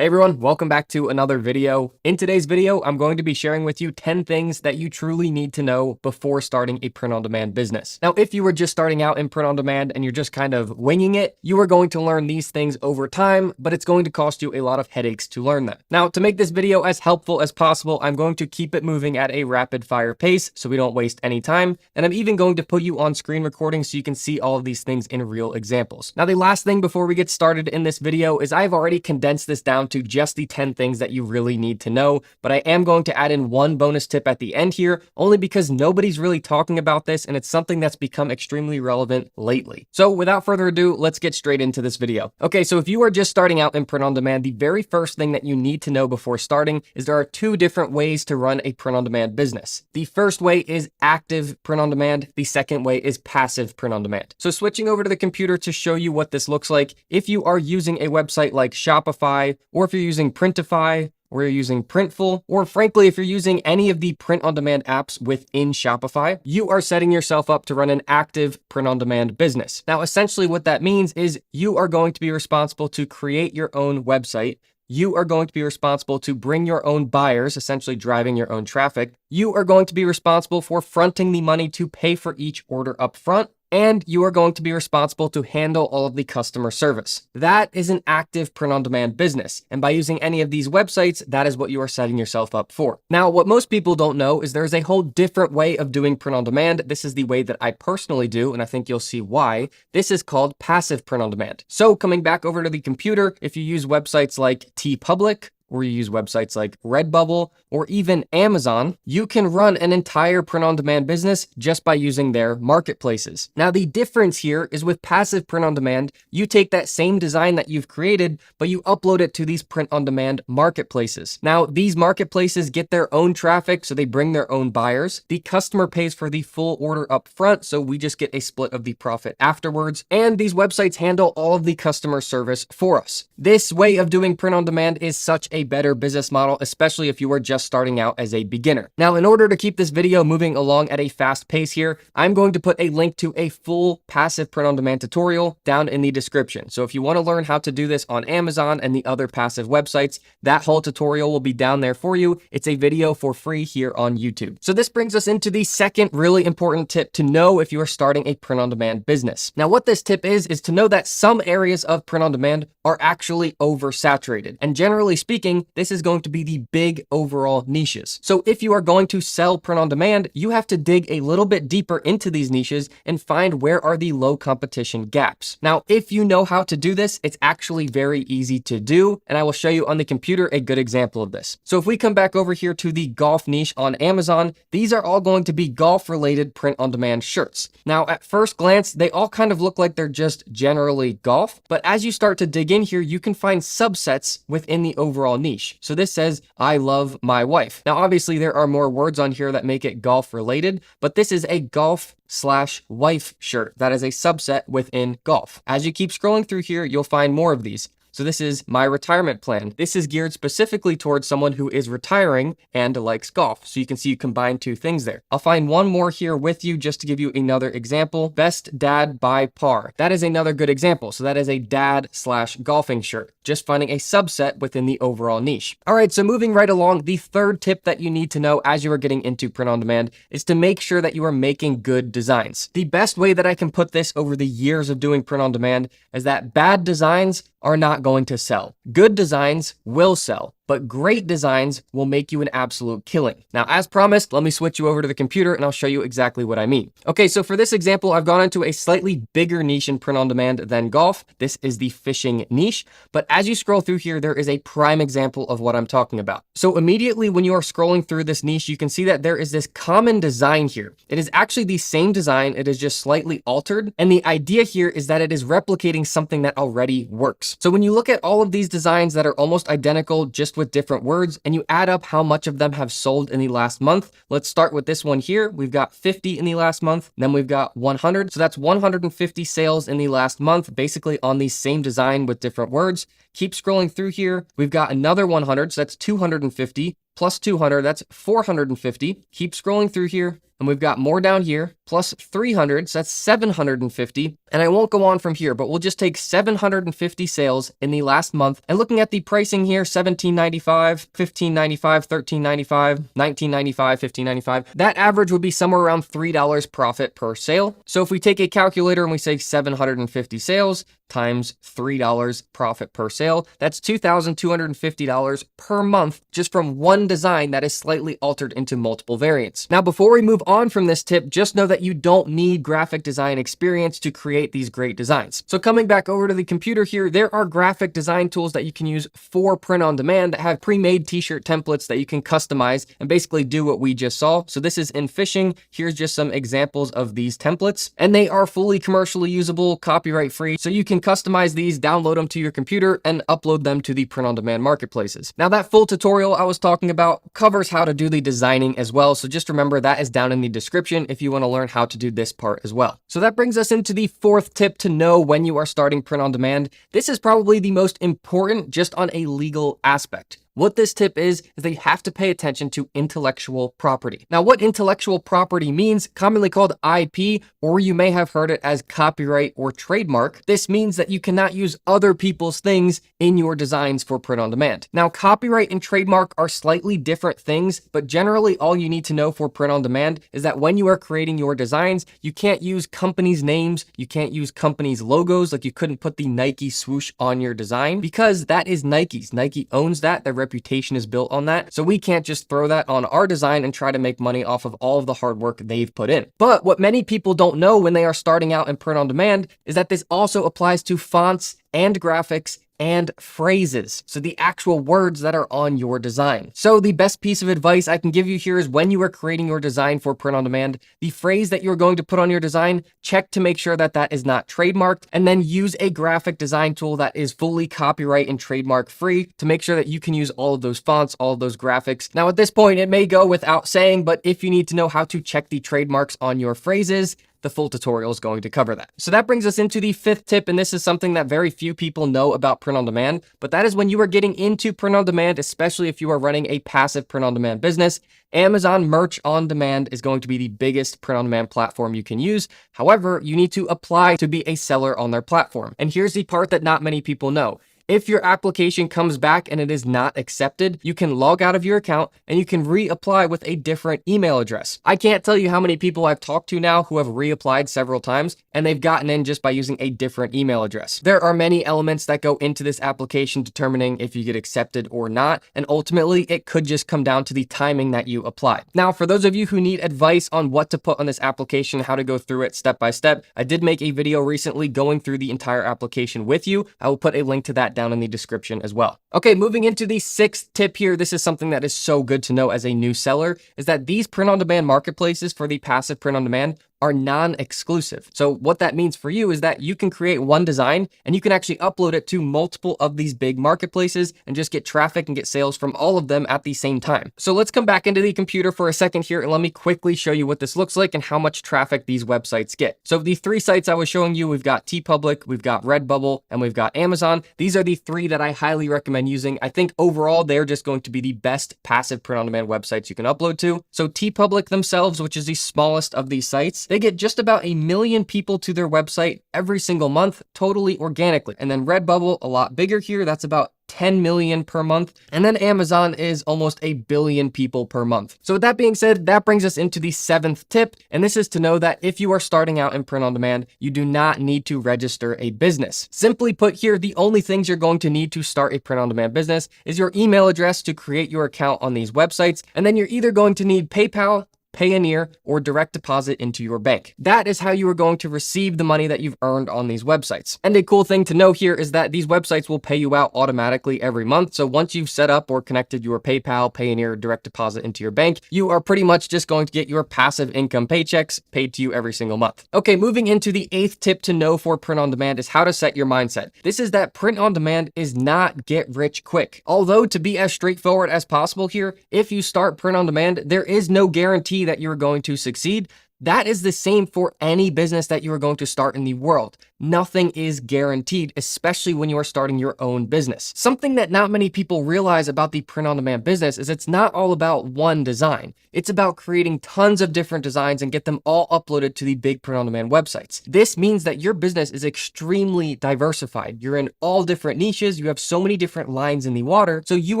Hey everyone, welcome back to another video. In today's video, I'm going to be sharing with you 10 things that you truly need to know before starting a print-on-demand business. Now, if you were just starting out in print-on-demand and you're just kind of winging it, you are going to learn these things over time, but it's going to cost you a lot of headaches to learn them. Now, to make this video as helpful as possible, I'm going to keep it moving at a rapid fire pace so we don't waste any time. And I'm even going to put you on screen recording so you can see all of these things in real examples. Now, the last thing before we get started in this video is I've already condensed this down to just the 10 things that you really need to know, but I am going to add in one bonus tip at the end here, only because nobody's really talking about this and it's something that's become extremely relevant lately. So without further ado, let's get straight into this video. Okay, so if you are just starting out in print on demand, the very first thing that you need to know before starting is there are two different ways to run a print on demand business. The first way is active print on demand. The second way is passive print on demand. So switching over to the computer to show you what this looks like, if you are using a website like Shopify, or if you're using Printify, or you're using Printful, or frankly, if you're using any of the print-on-demand apps within Shopify, you are setting yourself up to run an active print-on-demand business. Now, essentially what that means is you are going to be responsible to create your own website. You are going to be responsible to bring your own buyers, essentially driving your own traffic. You are going to be responsible for fronting the money to pay for each order up front. And you are going to be responsible to handle all of the customer service. That is an active print-on-demand business. And by using any of these websites, that is what you are setting yourself up for. Now, what most people don't know is there's a whole different way of doing print-on-demand. This is the way that I personally do, and I think you'll see why. This is called passive print-on-demand. So coming back over to the computer, if you use websites like TeePublic, or you use websites like Redbubble, or even Amazon, you can run an entire print-on-demand business just by using their marketplaces. Now, the difference here is with passive print-on-demand, you take that same design that you've created, but you upload it to these print-on-demand marketplaces. Now, these marketplaces get their own traffic, so they bring their own buyers. The customer pays for the full order up front, so we just get a split of the profit afterwards. And these websites handle all of the customer service for us. This way of doing print-on-demand is such a better business model, especially if you are just starting out as a beginner. Now, in order to keep this video moving along at a fast pace here, I'm going to put a link to a full passive print-on-demand tutorial down in the description. So if you want to learn how to do this on Amazon and the other passive websites, that whole tutorial will be down there for you. It's a video for free here on YouTube. So this brings us into the second really important tip to know if you are starting a print-on-demand business. Now, what this tip is to know that some areas of print-on-demand are actually oversaturated. And generally speaking, this is going to be the big overall niches. So if you are going to sell print on demand, you have to dig a little bit deeper into these niches and find where are the low competition gaps. Now, if you know how to do this, it's actually very easy to do. And I will show you on the computer a good example of this. So if we come back over here to the golf niche on Amazon, these are all going to be golf related print on demand shirts. Now, at first glance, they all kind of look like they're just generally golf, but as you start to dig in here, you can find subsets within the overall niche. So this says, I love my wife. Now, obviously there are more words on here that make it golf related, but this is a golf/wife shirt. That is a subset within golf. As you keep scrolling through here, you'll find more of these. So this is my retirement plan. This is geared specifically towards someone who is retiring and likes golf. So you can see you combine two things there. I'll find one more here with you just to give you another example. Best dad by par. That is another good example. So that is a dad/golfing shirt. Just finding a subset within the overall niche. All right, so moving right along, the third tip that you need to know as you are getting into print on demand is to make sure that you are making good designs. The best way that I can put this over the years of doing print on demand is that bad designs are not going to sell. Good designs will sell, but great designs will make you an absolute killing. Now, as promised, let me switch you over to the computer and I'll show you exactly what I mean. Okay, so for this example, I've gone into a slightly bigger niche in print on demand than golf. This is the fishing niche, but as you scroll through here, there is a prime example of what I'm talking about. So immediately when you are scrolling through this niche, you can see that there is this common design here. It is actually the same design, it is just slightly altered. And the idea here is that it is replicating something that already works. So when you look at all of these designs that are almost identical, just with different words, and you add up how much of them have sold in the last month, let's start with this one here. We've got 50 in the last month, then we've got 100. So that's 150 sales in the last month, basically on the same design with different words. Keep scrolling through here. We've got another 100, so that's 250. plus 200, that's 450. Keep scrolling through here. And we've got more down here, plus 300, so that's 750. And I won't go on from here, but we'll just take 750 sales in the last month. And looking at the pricing here, $17.95, $15.95, $13.95, $19.95, $15.95. That average would be somewhere around $3 profit per sale. So if we take a calculator and we say 750 sales times $3 profit per sale, that's $2,250 per month just from one design that is slightly altered into multiple variants. Now, before we move on from this tip, just know that you don't need graphic design experience to create these great designs. So coming back over to the computer here, there are graphic design tools that you can use for print on demand that have pre-made t-shirt templates that you can customize and basically do what we just saw. So this is in fishing. Here's just some examples of these templates, and they are fully commercially usable, copyright free. So you can customize these, download them to your computer, and upload them to the print on demand marketplaces. Now that full tutorial I was talking about covers how to do the designing as well. So just remember that is down in the description if you want to learn how to do this part as well. So that brings us into the fourth tip to know when you are starting print on demand. This is probably the most important just on a legal aspect. What this tip is they have to pay attention to intellectual property. Now, what intellectual property means, commonly called IP, or you may have heard it as copyright or trademark. This means that you cannot use other people's things in your designs for print on demand. Now, copyright and trademark are slightly different things, but generally all you need to know for print on demand is that when you are creating your designs, you can't use companies' names, you can't use companies' logos, like you couldn't put the Nike swoosh on your design because that is Nike's. Nike owns that. Their reputation is built on that. So we can't just throw that on our design and try to make money off of all of the hard work they've put in. But what many people don't know when they are starting out in print on demand is that this also applies to fonts and graphics and phrases. So the actual words that are on your design. So the best piece of advice I can give you here is when you are creating your design for print on demand, the phrase that you're going to put on your design, check to make sure that that is not trademarked, and then use a graphic design tool that is fully copyright and trademark free to make sure that you can use all of those fonts, all of those graphics. Now at this point, it may go without saying, but if you need to know how to check the trademarks on your phrases, the full tutorial is going to cover that. So that brings us into the fifth tip, and this is something that very few people know about print on demand, but that is when you are getting into print on demand, especially if you are running a passive print on demand business, Amazon Merch on Demand is going to be the biggest print on demand platform you can use. However, you need to apply to be a seller on their platform. And here's the part that not many people know. If your application comes back and it is not accepted, you can log out of your account and you can reapply with a different email address. I can't tell you how many people I've talked to now who have reapplied several times and they've gotten in just by using a different email address. There are many elements that go into this application determining if you get accepted or not, and ultimately it could just come down to the timing that you apply. Now, for those of you who need advice on what to put on this application, how to go through it step by step, I did make a video recently going through the entire application with you. I will put a link to that down in the description as well. Okay, moving into the sixth tip here. This is something that is so good to know as a new seller, is that these print on demand marketplaces for the passive print on demand are non-exclusive. So what that means for you is that you can create one design and you can actually upload it to multiple of these big marketplaces and just get traffic and get sales from all of them at the same time. So let's come back into the computer for a second here and let me quickly show you what this looks like and how much traffic these websites get. So the three sites I was showing you, we've got TeePublic, we've got Redbubble, and we've got Amazon. These are the three that I highly recommend using. I think overall, they're just going to be the best passive print on demand websites you can upload to. So TeePublic themselves, which is the smallest of these sites, they get just about 1 million people to their website every single month, totally organically. And then Redbubble, a lot bigger here, that's about 10 million per month. And then Amazon is almost 1 billion people per month. So with that being said, that brings us into the seventh tip. And this is to know that if you are starting out in print on demand, you do not need to register a business. Simply put here, the only things you're going to need to start a print on demand business is your email address to create your account on these websites. And then you're either going to need PayPal, Payoneer, or direct deposit into your bank. That is how you are going to receive the money that you've earned on these websites. And a cool thing to know here is that these websites will pay you out automatically every month. So once you've set up or connected your PayPal, Payoneer, direct deposit into your bank, you are pretty much just going to get your passive income paychecks paid to you every single month. Okay, moving into the eighth tip to know for print on demand is how to set your mindset. This is that print on demand is not get rich quick. Although to be as straightforward as possible here, if you start print on demand, there is no guarantee that you're going to succeed. That is the same for any business that you are going to start in the world. nothing is guaranteed, especially when you are starting your own business. Something that not many people realize about the print-on-demand business is it's not all about one design. It's about creating tons of different designs and get them all uploaded to the big print-on-demand websites. This means that your business is extremely diversified. You're in all different niches. You have so many different lines in the water. So you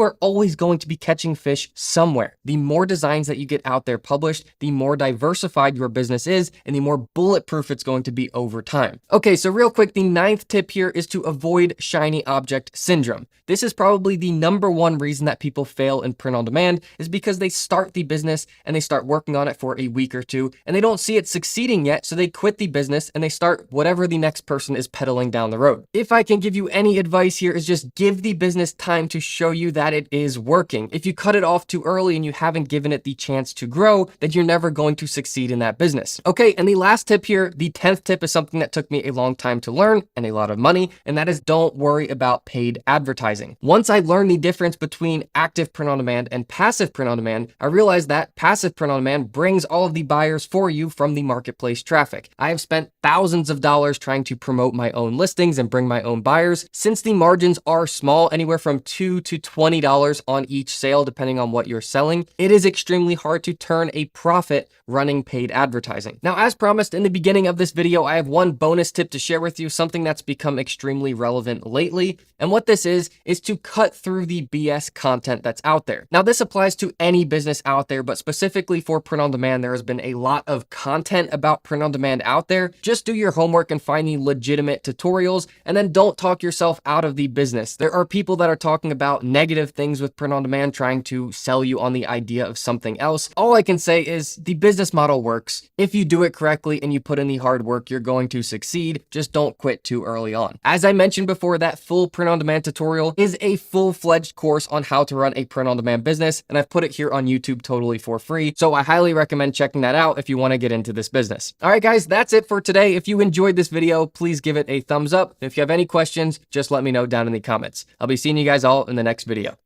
are always going to be catching fish somewhere. The more designs that you get out there published, the more diversified your business is and the more bulletproof it's going to be over time. Okay, so real quick, the 9th tip here is to avoid shiny object syndrome. This is probably the #1 reason that people fail in print on demand is because they start the business and they start working on it for a week or two and they don't see it succeeding yet. So they quit the business and they start whatever the next person is peddling down the road. If I can give you any advice here is just give the business time to show you that it is working. If you cut it off too early and you haven't given it the chance to grow, then you're never going to succeed in that business. Okay, and the last tip here, the 10th tip is something that took me a long time to learn and a lot of money, and that is don't worry about paid advertising. Once I learned the difference between active print on demand and passive print on demand, I realized that passive print on demand brings all of the buyers for you from the marketplace traffic. I have spent thousands of dollars trying to promote my own listings and bring my own buyers. Since the margins are small, anywhere from $2 to $20 on each sale, depending on what you're selling, it is extremely hard to turn a profit running paid advertising. Now, as promised in the beginning of this video, I have one bonus tip to share with you, something that's become extremely relevant lately. And what this is to cut through the BS content that's out there. Now, this applies to any business out there, but specifically for print on demand, there has been a lot of content about print on demand out there. Just do your homework and find the legitimate tutorials, and then don't talk yourself out of the business. There are people that are talking about negative things with print on demand, trying to sell you on the idea of something else. All I can say is the business model works. If you do it correctly and you put in the hard work, you're going to succeed. Just don't quit too early on. As I mentioned before, that full print on demand tutorial is a full-fledged course on how to run a print on demand business, and I've put it here on YouTube totally for free. So I highly recommend checking that out if you want to get into this business. All right, guys, that's it for today. If you enjoyed this video, please give it a thumbs up. If you have any questions, just let me know down in the comments. I'll be seeing you guys all in the next video.